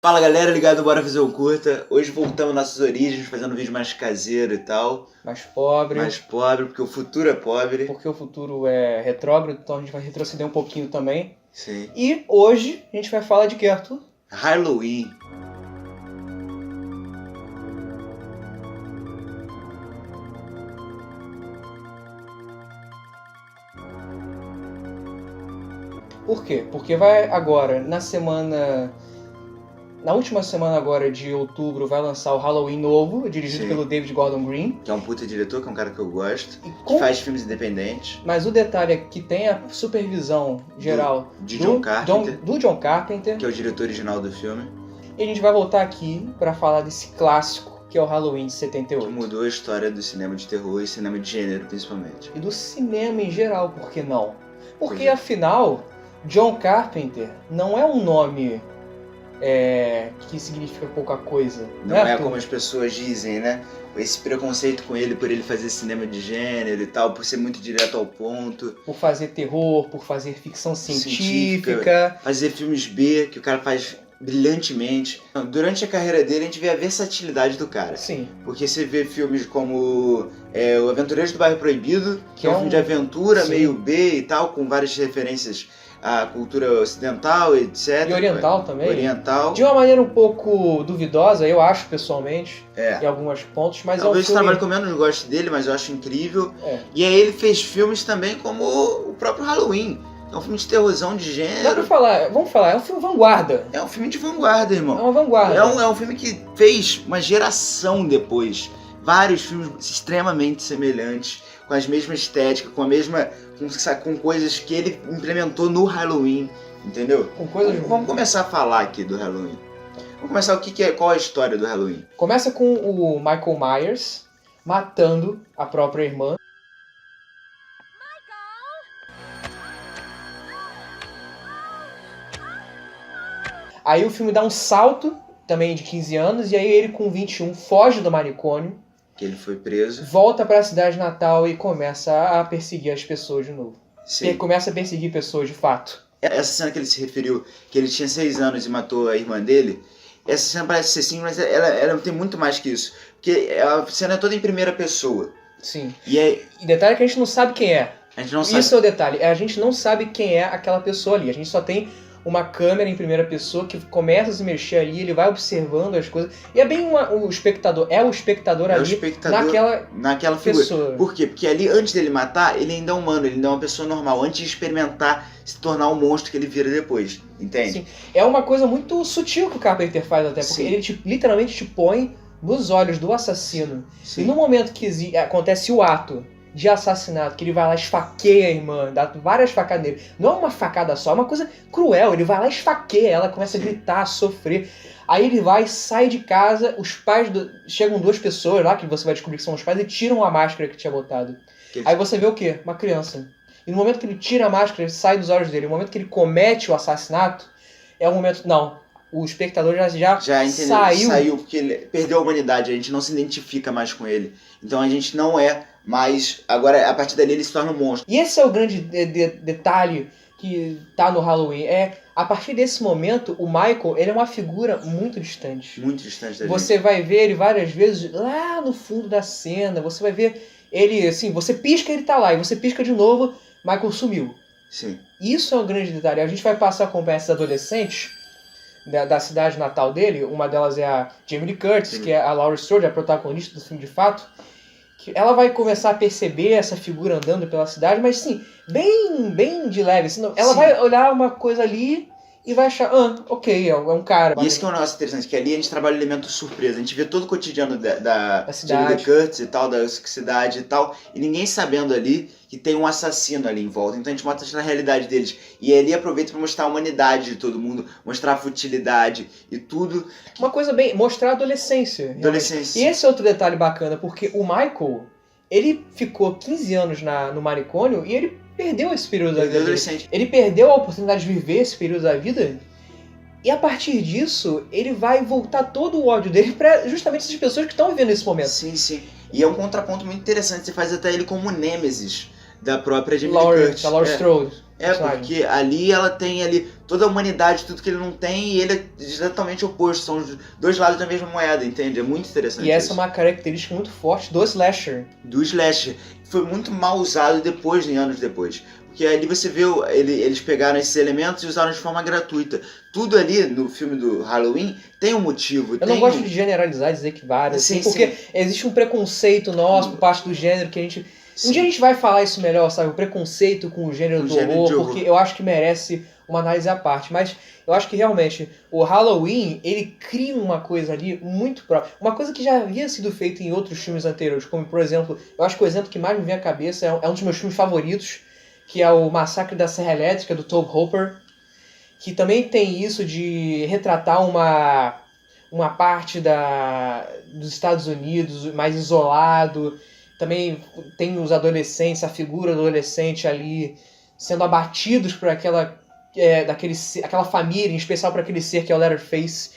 Fala galera, ligado, bora fazer um curta. Hoje voltamos nossas origens, fazendo um vídeo mais caseiro e tal. Mais pobre. Mais pobre, porque o futuro é pobre. Porque o futuro é retrógrado, então a gente vai retroceder um pouquinho também. Sim. E hoje a gente vai falar de que, Arthur? Halloween. Por quê? Porque vai agora, na última semana agora de outubro, vai lançar o Halloween novo, dirigido pelo David Gordon Green. Que é um puta diretor, que é um cara que eu gosto, que faz filmes independentes. Mas o detalhe é que tem a supervisão geral de John Carpenter. Do John Carpenter. Que é o diretor original do filme. E a gente vai voltar aqui pra falar desse clássico, que é o Halloween de 78. Que mudou a história do cinema de terror e cinema de gênero, principalmente. E do cinema em geral, por que não? Porque, afinal, John Carpenter não é um nome que significa pouca coisa. Não é como as pessoas dizem, né? Esse preconceito com ele por ele fazer cinema de gênero e tal, por ser muito direto ao ponto. Por fazer terror, por fazer ficção científica. Fazer filmes B, que o cara faz brilhantemente. Durante a carreira dele, a gente vê a versatilidade do cara. Sim. Porque você vê filmes como O Aventureiro do Bairro Proibido, que é um filme de aventura, meio B e tal, com várias referências à cultura ocidental, etc. E oriental também. Oriental. De uma maneira um pouco duvidosa, eu acho, pessoalmente, em alguns pontos, mas talvez é um filme... o trabalho que eu menos gosto dele, mas eu acho incrível. E aí ele fez filmes também como o próprio Halloween. É um filme de terrorzão de gênero. Dá pra falar, vamos falar, é um filme vanguarda. É um filme de vanguarda, irmão. É uma vanguarda. É um filme que fez uma geração depois. Vários filmes extremamente semelhantes, com as mesmas estéticas, com coisas que ele implementou no Halloween, entendeu? Com coisas... Vamos começar a falar aqui do Halloween. Vamos começar qual é a história do Halloween. Começa com o Michael Myers matando a própria irmã. Aí o filme dá um salto, também de 15 anos, e aí ele com 21 foge do manicômio. Que ele foi preso. Volta pra cidade natal e começa a perseguir as pessoas de novo. Sim. Ele começa a perseguir pessoas de fato. Essa cena que ele se referiu, que ele tinha 6 anos e matou a irmã dele, essa cena parece ser sim, mas ela tem muito mais que isso. Porque a cena é toda em primeira pessoa. Sim. E detalhe é que a gente não sabe quem é. A gente não sabe. Isso é o detalhe. A gente não sabe quem é aquela pessoa ali. A gente só tem uma câmera em primeira pessoa que começa a se mexer ali, ele vai observando as coisas. E é bem o espectador ali naquela figura. Pessoa. Por quê? Porque ali, antes dele matar, ele ainda é humano, ele ainda é uma pessoa normal, antes de experimentar se tornar o monstro que ele vira depois. Entende? Sim. É uma coisa muito sutil que o Carpenter faz até, porque ele literalmente te põe nos olhos do assassino. Sim. E no momento que acontece o ato de assassinato, que ele vai lá, esfaqueia a irmã, dá várias facadas nele. Não é uma facada só, é uma coisa cruel. Ele vai lá, esfaqueia ela, começa a gritar, a sofrer. Aí ele vai, sai de casa, os pais... Chegam 2 pessoas lá, que você vai descobrir que são os pais, e tiram a máscara que tinha botado. Aí você vê o quê? Uma criança. E no momento que ele tira a máscara, ele sai dos olhos dele. No momento que ele comete o assassinato, é o momento... Não, o espectador já saiu porque ele perdeu a humanidade, a gente não se identifica mais com ele. Então a gente não é mais... Agora, a partir dali, ele se torna um monstro. E esse é o grande detalhe que tá no Halloween. A partir desse momento, o Michael, ele é uma figura muito distante. Muito distante da gente. Você vai ver ele várias vezes lá no fundo da cena. Você vai ver ele, assim, você pisca, ele tá lá. E você pisca de novo, Michael sumiu. Sim. Isso é um grande detalhe. A gente vai passar a acompanhar esses adolescentes da cidade natal dele. Uma delas é a Jamie Lee Curtis, que é a Laurie Strode, a protagonista do filme de fato. Que ela vai começar a perceber essa figura andando pela cidade, mas sim, bem de leve. Assim, ela vai olhar uma coisa ali e vai achar, ok, é um cara. E esse que é um negócio interessante, que ali a gente trabalha o elemento surpresa. A gente vê todo o cotidiano da Jamie Lee Curtis e tal, da cidade e tal, e ninguém sabendo ali que tem um assassino ali em volta. Então a gente mostra a realidade deles. E ali aproveita pra mostrar a humanidade de todo mundo, mostrar a futilidade e tudo. Uma coisa mostrar a adolescência. E esse é outro detalhe bacana, porque o Michael, ele ficou 15 anos no manicômio e ele perdeu esse período da vida dele. Ele perdeu a oportunidade de viver esse período da vida. E a partir disso, ele vai voltar todo o ódio dele pra justamente essas pessoas que estão vivendo esse momento. Sim, sim. E é um contraponto muito interessante. Você faz até ele como Nêmesis da própria Jamie Lee Curtis. Da Laurie Strode. Porque ali ela tem ali toda a humanidade, tudo que ele não tem, e ele é exatamente oposto. São os dois lados da mesma moeda, entende? É muito interessante. E essa é uma característica muito forte do slasher. Do slasher. Foi muito mal usado depois, em anos depois. Porque ali você vê, eles pegaram esses elementos e usaram de forma gratuita. Tudo ali no filme do Halloween tem um motivo. Eu não gosto de generalizar e dizer que vários, assim, porque existe um preconceito nosso por parte do gênero que a gente... Um dia a gente vai falar isso melhor, sabe? O preconceito com o gênero do horror, porque eu acho que merece uma análise à parte. Mas eu acho que realmente o Halloween, ele cria uma coisa ali muito própria. Uma coisa que já havia sido feita em outros filmes anteriores, como por exemplo, eu acho que o exemplo que mais me vem à cabeça é um dos meus filmes favoritos, que é o Massacre da Serra Elétrica, do Tobe Hooper, que também tem isso de retratar uma parte dos Estados Unidos mais isolado. Também tem os adolescentes, a figura do adolescente ali sendo abatidos por aquela família, em especial por aquele ser que é o Leatherface.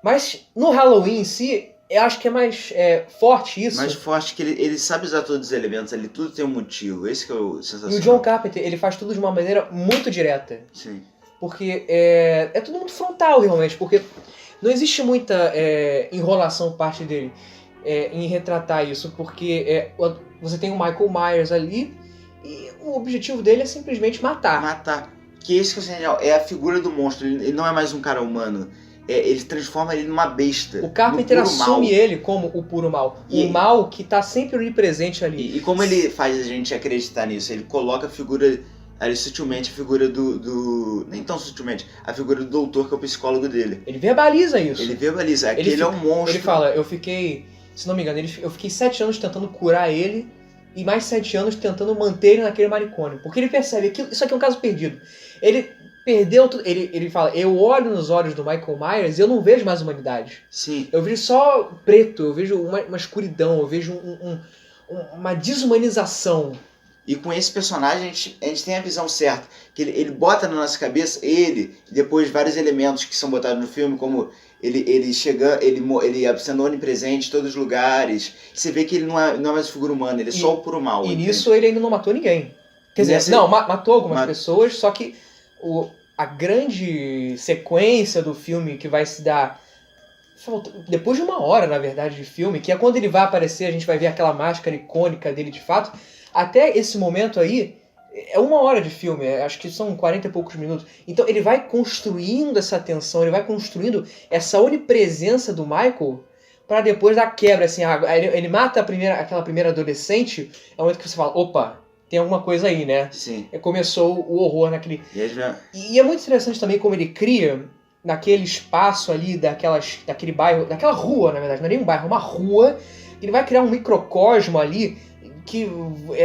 Mas no Halloween em si, eu acho que é mais forte isso. Mais forte que ele sabe usar todos os elementos ali, tudo tem um motivo. Esse que é o sensacional. E o John Carpenter, ele faz tudo de uma maneira muito direta. Sim. Porque é tudo muito frontal, realmente. Porque não existe muita enrolação por parte dele em retratar isso. Porque você tem o Michael Myers ali e o objetivo dele é simplesmente matar. Matar. Que esse que é o genial. É a figura do monstro. Ele não é mais um cara humano. Ele transforma ele numa besta. O Carpenter assume ele como o puro mal. O mal que tá sempre onipresente ali. E como ele faz a gente acreditar nisso? Ele coloca a figura... Ali, sutilmente, a figura nem tão sutilmente, a figura do doutor, que é o psicólogo dele. Ele verbaliza isso. Ele verbaliza. Aquele é um monstro. Ele fala, se não me engano, eu fiquei 7 anos tentando curar ele e mais 7 anos tentando manter ele naquele manicômio. Porque ele percebe que isso aqui é um caso perdido. Ele perdeu tudo. Ele fala, eu olho nos olhos do Michael Myers e eu não vejo mais humanidade. Sim. Eu vejo só preto, eu vejo uma escuridão, eu vejo uma desumanização. E com esse personagem a gente tem a visão certa, que ele bota na nossa cabeça e depois vários elementos que são botados no filme, como ele chegando, ele sendo onipresente em todos os lugares. Você vê que ele não é mais figura humana, ele é só o puro mal. E nisso ele ainda não matou ninguém. Quer dizer, matou algumas pessoas, só que a grande sequência do filme que vai se dar depois de 1 hora, na verdade, de filme, que é quando ele vai aparecer, a gente vai ver aquela máscara icônica dele de fato. Até esse momento aí, é 1 hora de filme, acho que são 40 e poucos minutos. Então ele vai construindo essa tensão, ele vai construindo essa onipresença do Michael pra depois da quebra, assim, ele mata aquela primeira adolescente, é o momento que você fala, opa, tem alguma coisa aí, né? Sim. Começou o horror naquele... E é muito interessante também como ele cria, naquele espaço ali, daquele bairro, daquela rua, na verdade, não é nem um bairro, é uma rua, ele vai criar um microcosmo ali, que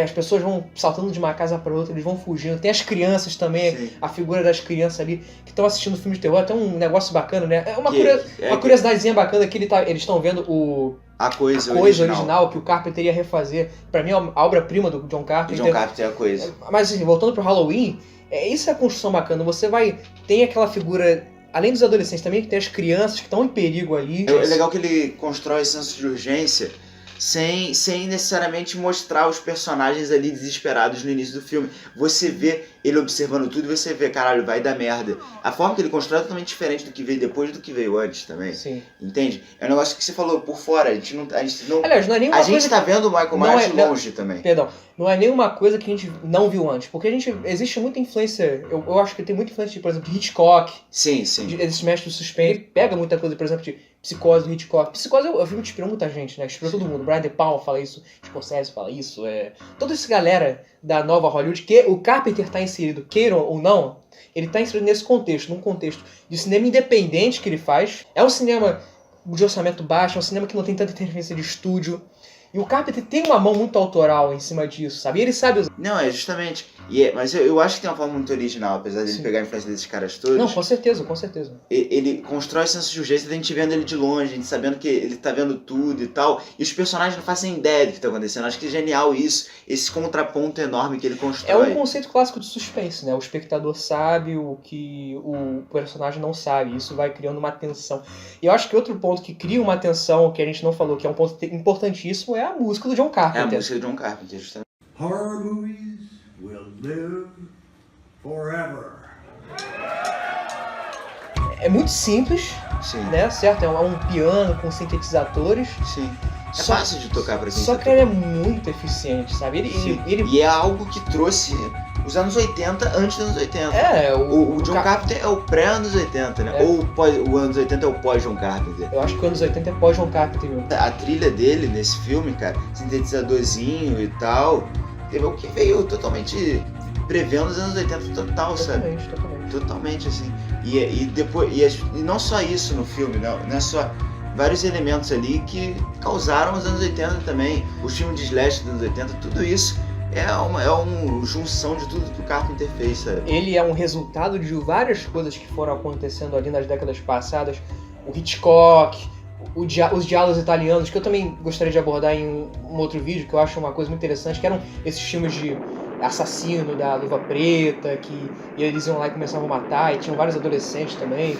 as pessoas vão saltando de uma casa para outra, eles vão fugindo. Tem as crianças também, sim. A figura das crianças ali, que estão assistindo filme de terror, até um negócio bacana, né? É uma curiosidadezinha bacana que eles estão vendo a coisa original que o Carpenter ia refazer. Pra mim, a obra-prima do John Carpenter. John Carpenter é a coisa. Mas assim, voltando pro Halloween, isso é a construção bacana. Você tem aquela figura... Além dos adolescentes também, que tem as crianças que estão em perigo ali. É legal que ele constrói esse senso de urgência sem necessariamente mostrar os personagens ali desesperados no início do filme. Você vê ele observando tudo e você vê, caralho, vai dar merda. A forma que ele constrói é totalmente diferente do que veio depois do que veio antes também. Sim. Entende? É um negócio que você falou por fora, a gente não Aliás, não é nenhuma coisa tá vendo o Michael Myers de longe também. Perdão, não é nenhuma coisa que a gente não viu antes, porque existe muita influência, eu acho que tem muita influência, por exemplo, de Hitchcock. Sim. Esse mestre do suspense, ele pega muita coisa, por exemplo, de Psicose do Hitchcock. Psicose é um filme que inspirou muita gente, né? Inspirou todo mundo. Brian De Palma fala isso, Scorsese fala isso. Toda essa galera da nova Hollywood, que o Carpenter está inserido, queiram ou não, ele está inserido nesse contexto, num contexto de cinema independente que ele faz. É um cinema de orçamento baixo, é um cinema que não tem tanta interferência de estúdio. E o Carpenter tem uma mão muito autoral em cima disso, sabe? E ele sabe usar. Não, justamente. Mas eu acho que tem uma forma muito original, apesar dele pegar a influência desses caras todos. Não, com certeza. Ele constrói senso de urgência, a gente vendo ele de longe, a gente sabendo que ele tá vendo tudo e tal. E os personagens não fazem ideia do que tá acontecendo. Acho que é genial isso, esse contraponto enorme que ele constrói. É um conceito clássico de suspense, né? O espectador sabe o que o personagem não sabe. Isso vai criando uma tensão. E eu acho que outro ponto que cria uma tensão, que a gente não falou, que é um ponto importantíssimo, é a música do John Carpenter. É a música do John Carpenter, justamente. Horror movies will live Forever. É muito simples, Sim. né? Certo? É um piano com sintetizadores. Sim. É fácil de tocar pra quem Só tá que ele é muito eficiente, sabe? Ele E é algo que trouxe os anos 80 antes dos anos 80. O John Carpenter é o pré-anos 80, né? Ou o anos 80 é o pós-John Carpenter. Eu acho que o anos 80 é pós-John Carpenter. A trilha dele nesse filme, cara, sintetizadorzinho e tal, o que veio totalmente prevendo os anos 80 total, sabe? Totalmente, assim. E não só isso no filme, não é só vários elementos ali que causaram os anos 80 também. Os filmes de slash dos anos 80, tudo isso é uma junção de tudo que o Carpenter fez, sabe? Ele é um resultado de várias coisas que foram acontecendo ali nas décadas passadas. O Hitchcock, os diálogos italianos, que eu também gostaria de abordar em um outro vídeo, que eu acho uma coisa muito interessante, que eram esses filmes de assassino da luva preta, que eles iam lá e começavam a matar, e tinham vários adolescentes também,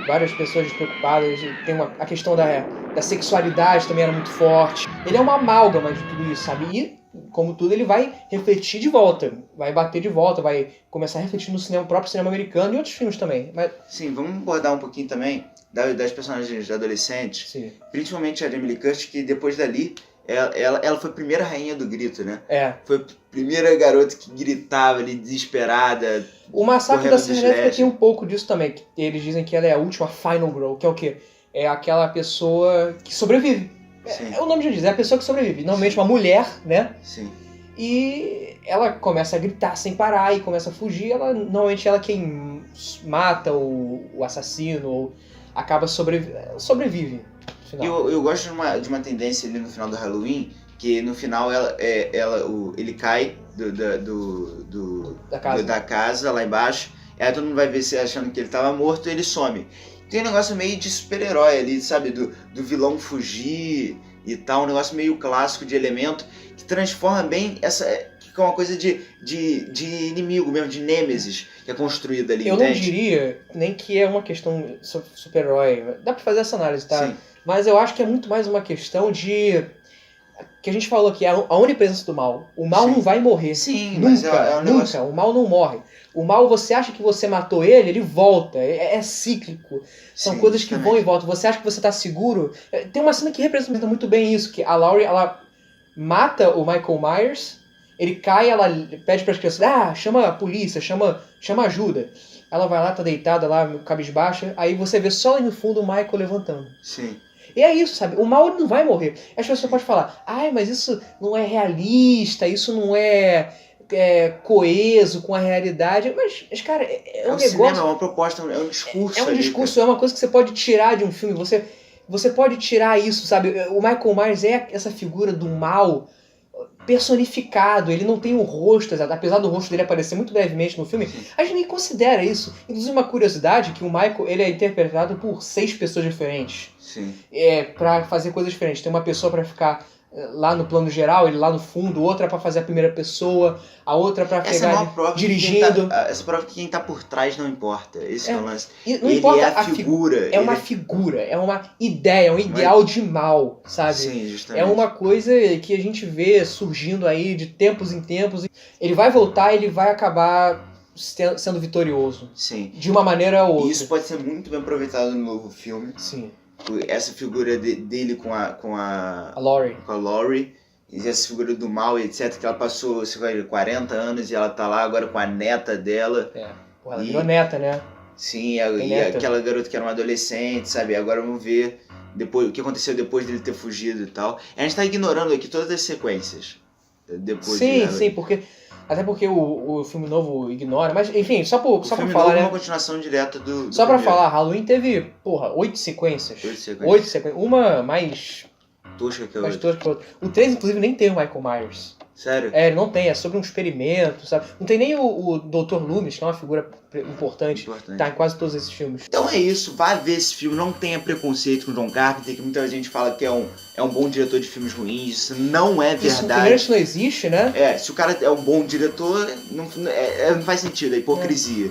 várias pessoas despreocupadas. Tem a questão da sexualidade também era muito forte. Ele é uma amálgama de tudo isso, sabe? E, como tudo, ele vai refletir de volta, vai bater de volta, vai começar a refletir no próprio cinema americano e outros filmes também. Mas... Sim, vamos abordar um pouquinho também das personagens adolescentes. Sim. Principalmente a Jamie Lee Curtis, que depois dali ela foi a primeira rainha do grito, né? Foi a primeira garota que gritava ali, desesperada. O Massacre da Serra Elétrica tem um pouco disso também. Que eles dizem que ela é a última Final Girl, que é o quê? É aquela pessoa que sobrevive. O nome já diz, é a pessoa que sobrevive. Normalmente uma mulher, né? Sim. E ela começa a gritar sem parar e começa a fugir. Normalmente ela é quem mata o assassino ou acaba sobrevive. Eu gosto de uma tendência ali no final do Halloween, que no final ele cai da casa lá embaixo, aí todo mundo vai ver se achando que ele tava morto e ele some. Tem um negócio meio de super-herói ali, sabe? Do vilão fugir e tal, um negócio meio clássico de elemento que transforma bem essa... que é uma coisa de inimigo mesmo, de nêmesis que é construída ali, entende? Não diria nem que é uma questão super-herói. Dá pra fazer essa análise, tá? Sim. Mas eu acho que é muito mais uma questão de... que a gente falou aqui, a onipresença do mal. O mal não vai morrer. Sim, nunca, mas é um negócio... nunca. O mal não morre. O mal, você acha que você matou ele volta. É cíclico. São coisas que vão e voltam. Você acha que você tá seguro? Tem uma cena que representa muito bem isso, que a Laurie, ela mata o Michael Myers, ele cai, ela pede para as crianças, chama a polícia, chama ajuda. Ela vai lá, tá deitada lá, cabisbaixa, aí você vê só ali no fundo o Michael levantando. Sim. E é isso, sabe? O mal não vai morrer. As pessoas podem falar, mas isso não é realista, isso não é coeso com a realidade. Mas cara, é um negócio... Cinema, é uma proposta, é um discurso. É um discurso, é uma coisa que você pode tirar de um filme. Você pode tirar isso, sabe? O Michael Myers é essa figura do mal personificado, ele não tem um rosto, apesar do rosto dele aparecer muito brevemente no filme, a gente nem considera isso. Inclusive uma curiosidade, que o Michael, ele é interpretado por 6 pessoas diferentes. Sim. Pra fazer coisas diferentes. Tem uma pessoa pra ficar lá no plano geral, ele lá no fundo, outra pra fazer a primeira pessoa, a outra pra pegar dirigindo. Essa prova que quem tá por trás não importa. Esse é o lance. Não importa a figura. Uma figura, é uma ideia, é um ideal de mal, sabe? Sim, justamente. É uma coisa que a gente vê surgindo aí de tempos em tempos. Ele vai voltar, ele vai acabar sendo vitorioso. Sim. De uma maneira ou outra. E isso pode ser muito bem aproveitado no novo filme. Sim. Essa figura dele com a Laurie. Com a Laurie. E essa figura do mal, etc. Que ela passou 40 anos e ela tá lá agora com a neta dela. Ela virou neta, né? Sim, e aquela garota que era uma adolescente, sabe? Agora vamos ver o que aconteceu depois dele ter fugido e tal. A gente tá ignorando aqui todas as sequências. Sim, porque... Até porque o filme novo ignora, mas enfim, só pra falar, novo é uma continuação direta do só pra falar, Halloween teve, 8 sequências. 8 sequências. Uma mais tosca que a outra. O 3, inclusive, nem tem o Michael Myers. Sério? Ele não tem, é sobre um experimento, sabe? Não tem nem o Dr. Loomis, que é uma figura importante. Tá em quase todos esses filmes. Então é isso, vá ver esse filme, não tenha preconceito com o John Carpenter, que muita gente fala que é um bom diretor de filmes ruins, isso não é verdade. Isso não existe, né? Se o cara é um bom diretor, não faz sentido, é hipocrisia.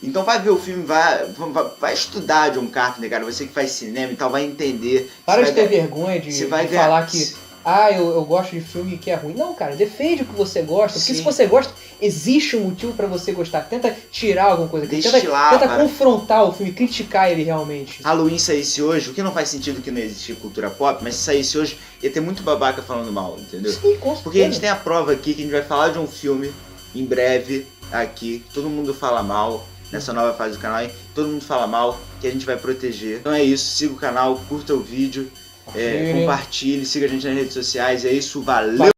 Então vai ver o filme, vai estudar John Carpenter, cara, você que faz cinema e tal, vai entender. Para de ter vergonha de falar eu gosto de filme que é ruim. Não, cara, defende o que você gosta. Porque Sim. se você gosta, existe um motivo pra você gostar. Tenta tirar alguma coisa aqui. Destilar, Tenta cara. confrontar o filme, criticar ele realmente. Halloween saísse hoje, o que não faz sentido que não existe cultura pop, mas se saísse hoje, ia ter muito babaca falando mal, entendeu? Sim, com certeza. Porque a gente tem a prova aqui que a gente vai falar de um filme em breve aqui, todo mundo fala mal nessa nova fase do canal, hein? Todo mundo fala mal, que a gente vai proteger. Então é isso, siga o canal, curta o vídeo, compartilhe, siga a gente nas redes sociais, é isso, valeu!